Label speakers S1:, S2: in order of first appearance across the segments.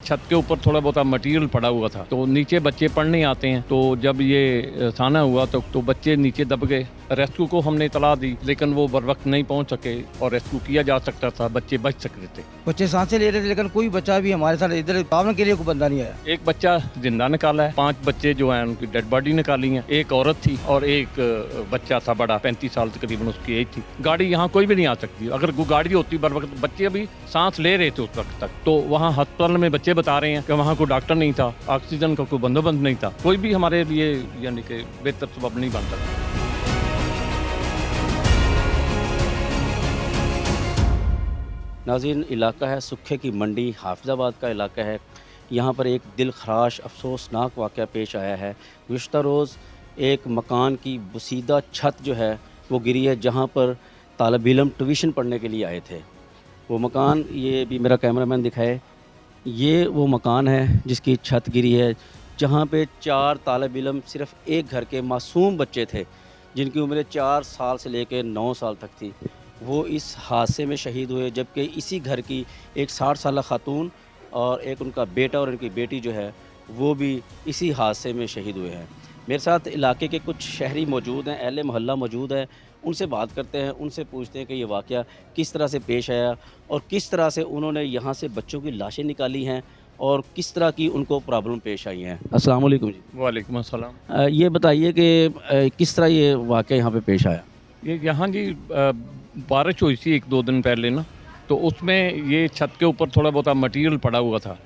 S1: छत के ऊपर थोड़ा बहुत मटेरियल पड़ा हुआ था, तो नीचे बच्चे पढ़ने आते हैं। तो जब ये साना हुआ तो बच्चे नीचे दब गए। रेस्क्यू को हमने इतला दी, लेकिन वो बर वक्त नहीं पहुंच सके और रेस्क्यू किया जा सकता था, बच्चे बच सकते थे।
S2: बच्चे सांसें ले रहे थे, लेकिन कोई बच्चा भी हमारे साथ इधर तावन के लिए कोई बंदा नहीं आया।
S1: एक बच्चा जिंदा निकाला है, 5 बच्चे जो हैं उनकी डेड बॉडी निकाली है। एक औरत थी और एक बच्चा था बड़ा, 35 साल तकरीबन उसकी एज थी। गाड़ी यहाँ कोई भी नहीं आ सकती, अगर गाड़ी होती बर वक्त, बच्चे अभी सांस ले रहे थे उस वक्त तक। तो वहाँ अस्पताल में बच्चे बता रहे हैं कि वहाँ कोई डॉक्टर नहीं था, ऑक्सीजन का कोई बंदोबस्त नहीं था, कोई भी हमारे लिए यानी कि बेहतर सबब नहीं बन सकता।
S3: नाज़रीन, इलाका है सुखे की मंडी, हाफिज़ाबाद का इलाका है। यहाँ पर एक दिल खराश अफसोसनाक वाक़या पेश आया है। गुज़श्ता रोज़ एक मकान की बुसीदा छत जो है वो गिरी है, जहाँ पर तालिब इल्म ट्यूशन पढ़ने के लिए आए थे। वो मकान, ये भी मेरा कैमरामैन दिखाए, ये वो मकान है जिसकी छत गिरी है, जहाँ पे 4 तालिब इल्म, सिर्फ़ एक घर के मासूम बच्चे थे जिनकी उम्र 4 साल से लेकर 9 साल तक थी। वो इस हादसे में शहीद हुए, जबकि इसी घर की एक 60 साला खातून और एक उनका बेटा और उनकी बेटी जो है वो भी इसी हादसे में शहीद हुए हैं। मेरे साथ इलाके के कुछ शहरी मौजूद हैं, अहले मोहल्ला मौजूद है। उनसे बात करते हैं, उनसे पूछते हैं कि ये वाक़या किस तरह से पेश आया और किस तरह से उन्होंने यहाँ से बच्चों की लाशें निकाली हैं और किस तरह की उनको प्रॉब्लम पेश आई हैं। अस्सलाम वालेकुम जी।
S1: वालेकुम अस्सलाम।
S3: ये बताइए कि किस तरह ये वाक़या यहाँ पे पेश आया।
S1: ये यहाँ जी बारिश हुई थी 1-2 दिन पहले ना, तो उसमें ये छत के ऊपर थोड़ा बहुत मटेरियल पड़ा हुआ था,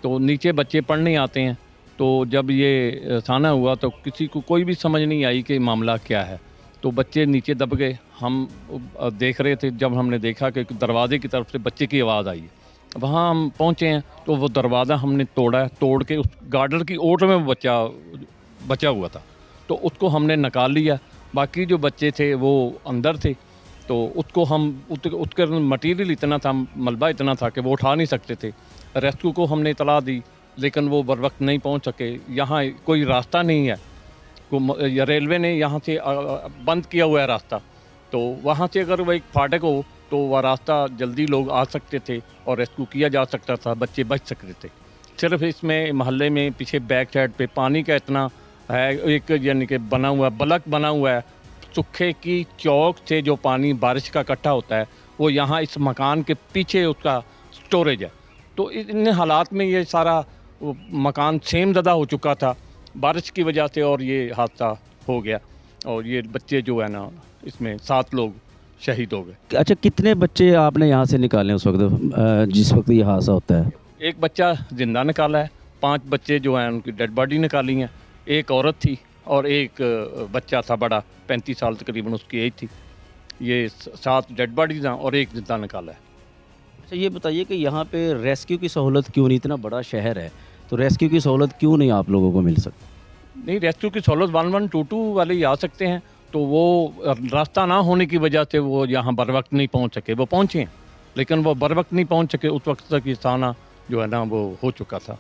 S1: तो नीचे बच्चे पढ़ने आते हैं। तो जब ये साना हुआ तो किसी को कोई भी समझ नहीं आई कि मामला क्या है, तो बच्चे नीचे दब गए। हम देख रहे थे, जब हमने देखा कि दरवाजे की तरफ से बच्चे की आवाज़ आई, वहाँ हम पहुँचे हैं तो वो दरवाज़ा हमने तोड़ के उस गार्डर की ओट में वो बच्चा बचा हुआ था, तो उसको हमने निकाल लिया। बाकी जो बच्चे थे वो अंदर थे, तो उसको हम उसका मटेरियल इतना था, मलबा इतना था कि वो उठा नहीं सकते थे। रेस्क्यू को हमने इतला दी, लेकिन वो बर वक्त नहीं पहुंच सके। यहाँ कोई रास्ता नहीं है, रेलवे ने यहाँ से बंद किया हुआ है रास्ता, तो वहाँ से अगर वो एक फाटक हो तो वह रास्ता जल्दी लोग आ सकते थे और रेस्क्यू किया जा सकता था, बच्चे बच सकते थे। सिर्फ इसमें मोहल्ले में पीछे बैक साइड पे पानी का इतना है, एक यानी कि बना हुआ बलक बना हुआ है, सूखे की चौक से जो पानी बारिश का इकट्ठा होता है वो यहाँ इस मकान के पीछे उसका स्टोरेज है। तो इन हालात में ये सारा मकान सेमज़दा हो चुका था बारिश की वजह से, और ये हादसा हो गया और ये बच्चे जो है ना, इसमें 7 लोग शहीद हो गए।
S3: अच्छा, कितने बच्चे आपने यहाँ से निकाले उस वक्त जिस वक्त ये हादसा होता है।
S1: एक बच्चा जिंदा निकाला है, 5 बच्चे जो हैं उनकी डेड बॉडी निकाली हैं। एक औरत थी और एक बच्चा था बड़ा, 35 साल तकरीबन उसकी एज थी। ये 7 डेड बॉडीज हैं और एक जिंदा निकाला है।
S3: अच्छा, ये बताइए कि यहाँ पे रेस्क्यू की सहूलत क्यों नहीं, इतना बड़ा शहर है तो रेस्क्यू की सहूलत क्यों नहीं आप लोगों को मिल सकती।
S1: नहीं, रेस्क्यू की सहूलत 1122 वाले ही आ सकते हैं, तो वो रास्ता ना होने की वजह से वो यहाँ बर वक्त नहीं पहुँच सके। वो पहुँचे हैं, लेकिन वो बर वक्त नहीं पहुँच सके। उस वक्त तक ये साना जो है ना वो हो चुका था।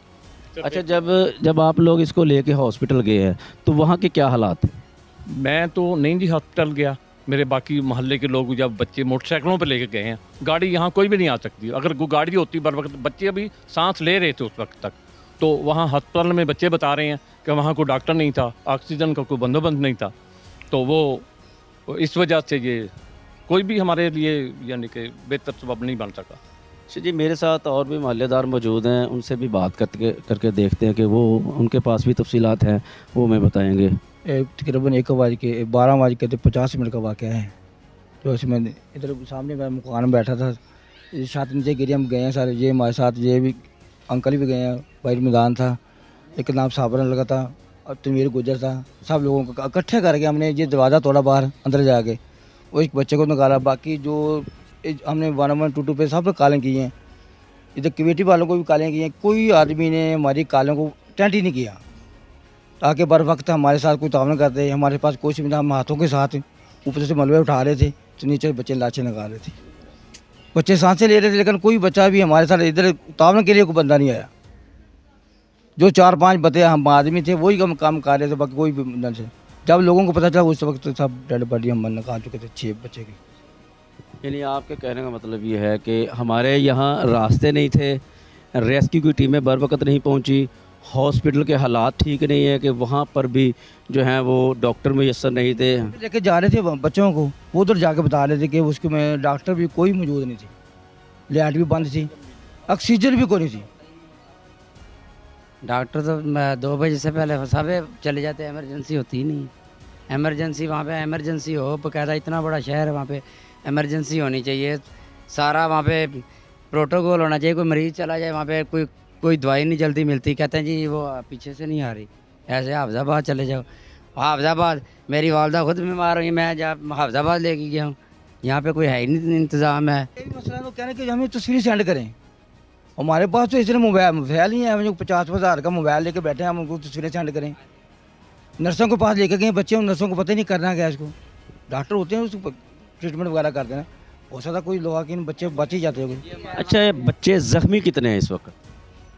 S3: अच्छा, जब आप लोग इसको लेके हॉस्पिटल गए हैं तो वहाँ के क्या हालात।
S1: मैं तो नहीं जी हॉस्पिटल गया, मेरे बाकी मोहल्ले के लोग जब बच्चे मोटरसाइकिलों पे लेके गए हैं। गाड़ी यहाँ कोई भी नहीं आ सकती, अगर गाड़ी होती बर वक्त, बच्चे अभी सांस ले रहे थे उस वक्त तक। तो वहाँ अस्पताल में बच्चे बता रहे हैं कि वहाँ कोई डॉक्टर नहीं था, ऑक्सीजन का कोई बंदोबस्त नहीं था, तो वो इस वजह से ये कोई भी हमारे लिए यानी कि बेहतर सबब नहीं बन सका।
S3: अच्छा जी, मेरे साथ और भी मोहल्लेदार मौजूद हैं, उनसे भी बात करके देखते हैं कि वो उनके पास भी तफसीलात हैं, वो हमें बताएंगे।
S2: तकरीबन 1:12:50 का वाक़या है। तो इसमें इधर सामने मैं मकान में बैठा था, छत नीचे गिरी, हम गए हैं सारे, ये हमारे साथ ये भी अंकल भी गए हैं, बाहर मैदान था, एक नाम साबरन लगा था और तनवीर गुजर था। सब लोगों को इकट्ठे करके हमने ये दरवाज़ा तोड़ा बाहर अंदर जाके, वो एक बच्चे को निकाला। बाकी जो हमने 1122 पे सब कालें की हैं, इधर कमेटी वालों को भी कालें की हैं। कोई आदमी ने हमारी कालों को टेंट ही नहीं किया, ताकि बर वक्त हमारे साथ कोई तावन करते। हमारे पास कुछ भी था, हम हाथों के साथ ऊपर से मलबे उठा रहे थे, तो नीचे बच्चे लाशें निकाल रहे थे। बच्चे सांसें ले रहे थे, लेकिन कोई बच्चा भी हमारे साथ इधर तावन के लिए कोई बंदा नहीं आया। जो 4-5 बते हम आदमी थे वही काम कर रहे थे, बाकी कोई भी बंदा नहीं। जब लोगों को पता चला उस वक्त सब डेड बॉडी हम निकाल चुके थे 6 बच्चे की।
S3: यानी आपके कहने का मतलब ये है कि हमारे यहाँ रास्ते नहीं थे, रेस्क्यू की टीमें बर वक्त नहीं पहुंची, हॉस्पिटल के हालात ठीक नहीं है कि वहाँ पर भी जो हैं वो डॉक्टर मुयस्सर नहीं थे।
S2: लेके जा रहे थे बच्चों को, वो उधर जाके बता रहे थे कि उसके में डॉक्टर भी कोई मौजूद नहीं थी, लाइट भी बंद थी, ऑक्सीजन भी कोई नहीं थी।
S4: डॉक्टर तो 2 बजे से पहले सब चले जाते हैं, इमरजेंसी होती ही नहीं। इमरजेंसी वहाँ पे इमरजेंसी हो, बकायदा इतना बड़ा शहर है, वहाँ पे इमरजेंसी होनी चाहिए, सारा वहाँ पे प्रोटोकॉल होना चाहिए। कोई मरीज़ चला जाए वहाँ पे कोई दवाई नहीं जल्दी मिलती, कहते हैं जी वो पीछे से नहीं आ रही, ऐसे हाफिज़ाबाद चले जाओ। हाफिज़ाबाद मेरी वालदा खुद बीमार हुई, मैं जब हाफिज़ाबाद लेके गया हूँ, यहाँ पे कोई है ही नहीं इंतज़ाम है।
S2: यही मसला तो कहने कि हमें तस्वीरें सेंड करें, हमारे पास तो इसलिए मोबाइल नहीं है, हम जो 50,000 का मोबाइल लेके बैठे हैं, हम उनको तस्वीरें सेंड करें। नर्सों के पास लेके गए बच्चे, उन नर्सों को पता ही नहीं करना क्या इसको, डॉक्टर होते हैं उसको ट्रीटमेंट वगैरह करते हैं, हो सकता कोई लोग कि बच्चे बच ही जाते हैं कोई।
S3: अच्छा, ये बच्चे ज़ख्मी कितने हैं इस वक्त?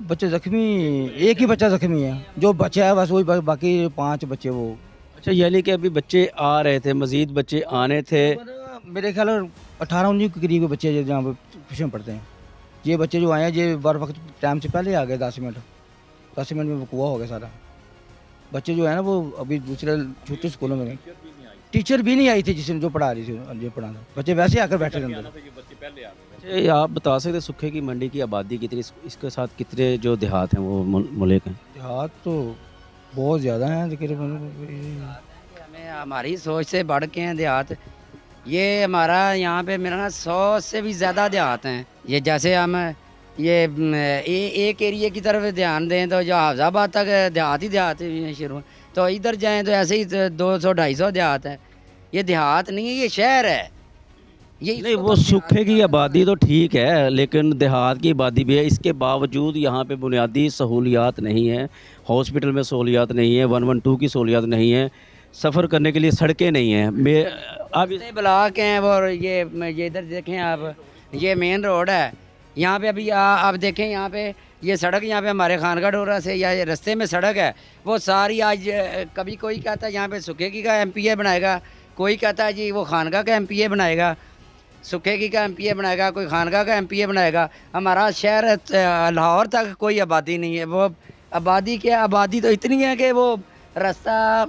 S2: बच्चे ज़ख्मी, एक ही बच्चा ज़ख्मी है, जो बच्चा है बस वही, बाकी 5 बच्चे वो।
S3: अच्छा, यानी कि अभी बच्चे आ रहे थे, मज़ीद बच्चे आने थे।
S2: मेरे ख्याल 18-19 के करीब बच्चे जो जहाँ पर ट्यूशन पढ़ते हैं, ये बच्चे जो आए हैं ये बर वक्त टाइम से पहले आ गए, 10 मिनट में वकूआ हो गया सारा। बच्चे जो है ना वो अभी दूसरे छोटे स्कूलों में गए, टीचर भी नहीं आई थी जिसने जो पढ़ा रही थी, जो पढ़ाना, बच्चे वैसे आकर बैठे थे अंदर।
S3: अच्छा, ये आप बता सकते सुखे की मंडी की आबादी कितनी, इसके साथ कितने जो देहात हैं वो मुल्क हैं?
S2: देहात तो बहुत ज़्यादा हैं तकरीबन।
S4: हमें हमारी सोच से बढ़ के हैं देहात, ये हमारा यहाँ पे मेरा ना 100 से भी ज़्यादा देहात हैं। ये जैसे हम ये एक एरिया की तरफ ध्यान दें तो जो हाफिज़ाबाद तक देहात ही शुरू, तो इधर जाएं तो ऐसे ही 200-250 देहात है। ये देहात नहीं है, ये शहर है। ये
S3: नहीं, वो सूखे की आबादी तो ठीक है, लेकिन देहात की आबादी भी है, इसके बावजूद यहाँ पे बुनियादी सहूलियात नहीं है, हॉस्पिटल में सहूलियात नहीं है, 112 की सहूलियात नहीं है, सफ़र करने के लिए सड़कें नहीं हैं। अब
S4: ब्लॉक हैं और ये इधर देखें आप, ये मेन रोड है, यहाँ पे अभी आप देखें यहाँ पे ये सड़क, यहाँ पे हमारे खानका डोरा से या ये रास्ते में सड़क है, वो सारी आज कभी कोई कहता है यहाँ पे सुखेगी का MPA बनाएगा, कोई कहता है जी वो खानका का MPA बनाएगा, सुखेगी का MPA बनाएगा, कोई खानका का MPA बनाएगा। हमारा शहर लाहौर तक कोई आबादी नहीं है। वो आबादी क्या, आबादी तो इतनी है कि वो रास्ता,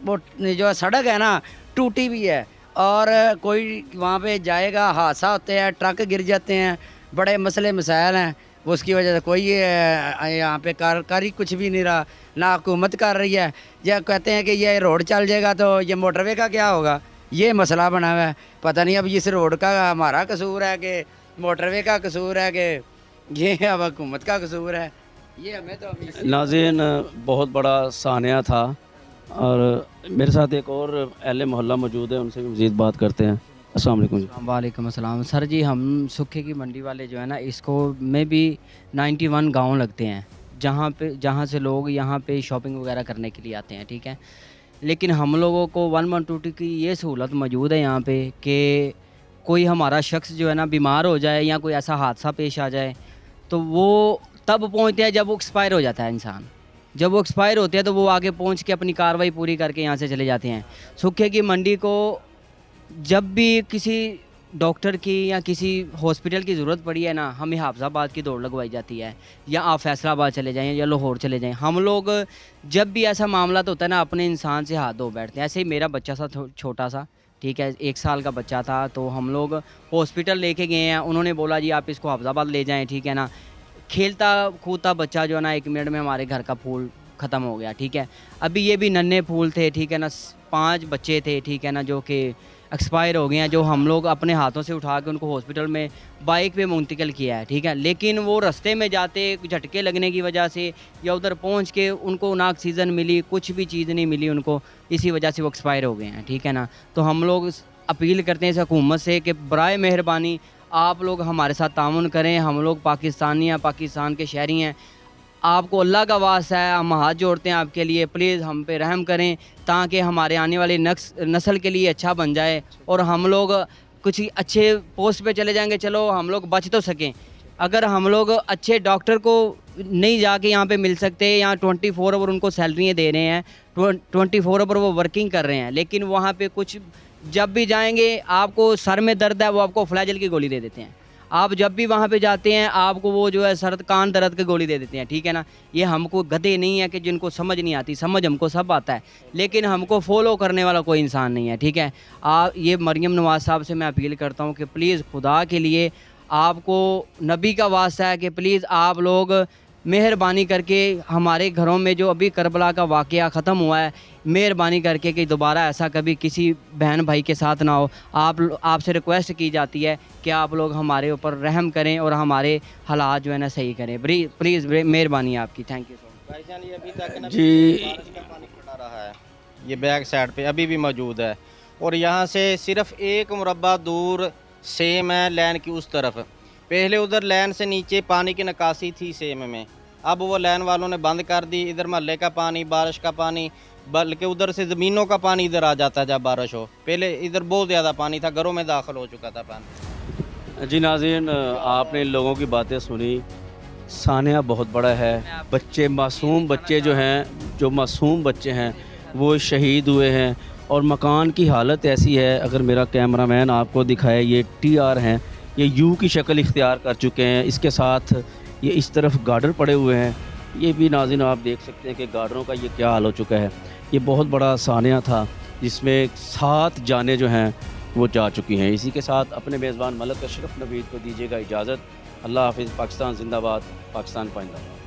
S4: वो जो सड़क है ना टूटी भी है, और कोई वहाँ पे जाएगा हादसा होते हैं, ट्रक गिर जाते हैं, बड़े मसले मसाइल हैं। उसकी वजह से कोई यहाँ पे कारकारी कुछ भी नहीं रहा, ना हुकूमत कर रही है। या कहते हैं कि ये रोड चल जाएगा तो ये मोटरवे का क्या होगा, ये मसला बना हुआ है। पता नहीं अब इस रोड का हमारा कसूर है कि मोटरवे का कसूर है कि ये अब हुकूमत का कसूर है, ये हमें तो।
S3: नाज़रीन, बहुत बड़ा सानिया था और मेरे साथ एक और अहले मोहल्ला मौजूद है, उनसे भी मज़ीद बात करते हैं। अस्सलाम वालेकुम जी।
S5: वालेकुम अस्सलाम सर जी, हम सुखे की मंडी वाले जो है ना, इसको में भी 91 गांव लगते हैं, जहां से लोग यहाँ पे शॉपिंग वगैरह करने के लिए आते हैं, ठीक है। लेकिन हम लोगों को 112 की ये सहूलत मौजूद है यहाँ पे कि कोई हमारा शख्स जो है ना बीमार हो जाए या कोई ऐसा हादसा पेश आ जाए तो वो तब पहुँचते हैं जब वो एक्सपायर हो जाता है इंसान। जब वो एक्सपायर होते हैं तो वो आगे पहुँच के अपनी कार्रवाई पूरी करके यहाँ से चले जाते हैं। सुखे की मंडी को जब भी किसी डॉक्टर की या किसी हॉस्पिटल की ज़रूरत पड़ी है ना, हमें हाफिज़ाबाद की दौड़ लगवाई जाती है, या आप फैसलाबाद चले जाएं या लाहौर चले जाएं। हम लोग जब भी ऐसा मामला तो होता है ना, अपने इंसान से हाथ धो बैठते हैं। ऐसे ही मेरा बच्चा सा छोटा सा, ठीक है, 1 साल का बच्चा था, तो हम लोग हॉस्पिटल लेके गए हैं। उन्होंने बोला जी आप इसको हाफिज़ाबाद ले जाएँ, ठीक है ना। खेलता कूदता बच्चा जो है ना 1 मिनट में हमारे घर का फूल ख़त्म हो गया, ठीक है। अभी ये भी नन्हे फूल थे, ठीक है ना, 5 बच्चे थे, ठीक है ना, जो कि एक्सपायर हो गए हैं, जो हम लोग अपने हाथों से उठा के उनको हॉस्पिटल में बाइक पे मुंतकिल किया है, ठीक है। लेकिन वो रास्ते में जाते झटके लगने की वजह से या उधर पहुंच के उनको ना ऑक्सीजन मिली, कुछ भी चीज़ नहीं मिली उनको, इसी वजह से वो एक्सपायर हो गए हैं, ठीक है ना। तो हम लोग अपील करते हैं इस हुकूमत से कि बराए मेहरबानी आप लोग हमारे साथ ताउन करें। हम लोग पाकिस्तानी हैं, पाकिस्तान के शहरी हैं, आपको अल्लाह का वास्ता है, हम हाथ जोड़ते हैं आपके लिए, प्लीज़ हम पे रहम करें ताकि हमारे आने वाली नस्ल के लिए अच्छा बन जाए और हम लोग कुछ अच्छे पोस्ट पे चले जाएंगे, चलो हम लोग बच तो सकें। अगर हम लोग अच्छे डॉक्टर को नहीं जाके यहाँ पे मिल सकते, यहाँ 24 आवर उनको सैलरियाँ दे रहे हैं, 24 आवर वो वर्किंग कर रहे हैं, लेकिन वहाँ पे कुछ जब भी जाएंगे आपको सर में दर्द है वो आपको फ्लैजल की गोली दे देते हैं, आप जब भी वहाँ पे जाते हैं आपको वो जो है सर कान दर्द की गोली दे देते हैं, ठीक है ना। ये हमको गधे नहीं है कि जिनको समझ नहीं आती, समझ हमको सब आता है, लेकिन हमको फॉलो करने वाला कोई इंसान नहीं है, ठीक है। ये मरियम नवाज़ साहब से मैं अपील करता हूँ कि प्लीज़ खुदा के लिए आपको नबी का वास्ता है कि प्लीज़ आप लोग मेहरबानी करके हमारे घरों में जो अभी करबला का वाक़या ख़त्म हुआ है, मेहरबानी करके कि दोबारा ऐसा कभी किसी बहन भाई के साथ ना हो। आपसे रिक्वेस्ट की जाती है कि आप लोग हमारे ऊपर रहम करें और हमारे हालात जो है ना सही करें। प्लीज़ मेहरबानी आपकी, थैंक यू सो मच।
S6: भाईजान ये अभी तक ना
S3: जी।
S6: बारिश का पानी खड़ा रहा है, ये बैक साइड पे अभी भी मौजूद है और यहाँ से सिर्फ 1 मुरब्बा दूर सेम है लैन की उस तरफ। पहले उधर लैन से नीचे पानी की निकासी थी सेम में, अब वो लैन वालों ने बंद कर दी। इधर महल्ले का पानी, बारिश का पानी, बल्कि उधर से ज़मीनों का पानी इधर आ जाता है जब बारिश हो। पहले इधर बहुत ज़्यादा पानी था, घरों में दाखिल हो चुका था पानी।
S3: जी नाज़रीन, आपने इन लोगों की बातें सुनी। सानिया बहुत बड़ा है, बच्चे मासूम बच्चे जो मासूम बच्चे हैं वो शहीद हुए हैं और मकान की हालत ऐसी है, अगर मेरा कैमरामैन आपको दिखाए, ये TR हैं, ये यू की शक्ल इख्तियार कर चुके हैं। इसके साथ ये इस तरफ गार्डर पड़े हुए हैं, ये भी नाज़रीन आप देख सकते हैं कि गार्डरों का ये क्या हाल हो चुका है। ये बहुत बड़ा सानिया था जिसमें 7 जानें जो हैं वो जा चुकी हैं। इसी के साथ अपने मेज़बान मलक अशरफ नवीद को दीजिएगा इजाज़त। अल्लाह हाफ़िज़। पाकिस्तान जिंदाबाद, पाकिस्तान पाइंदाबाद।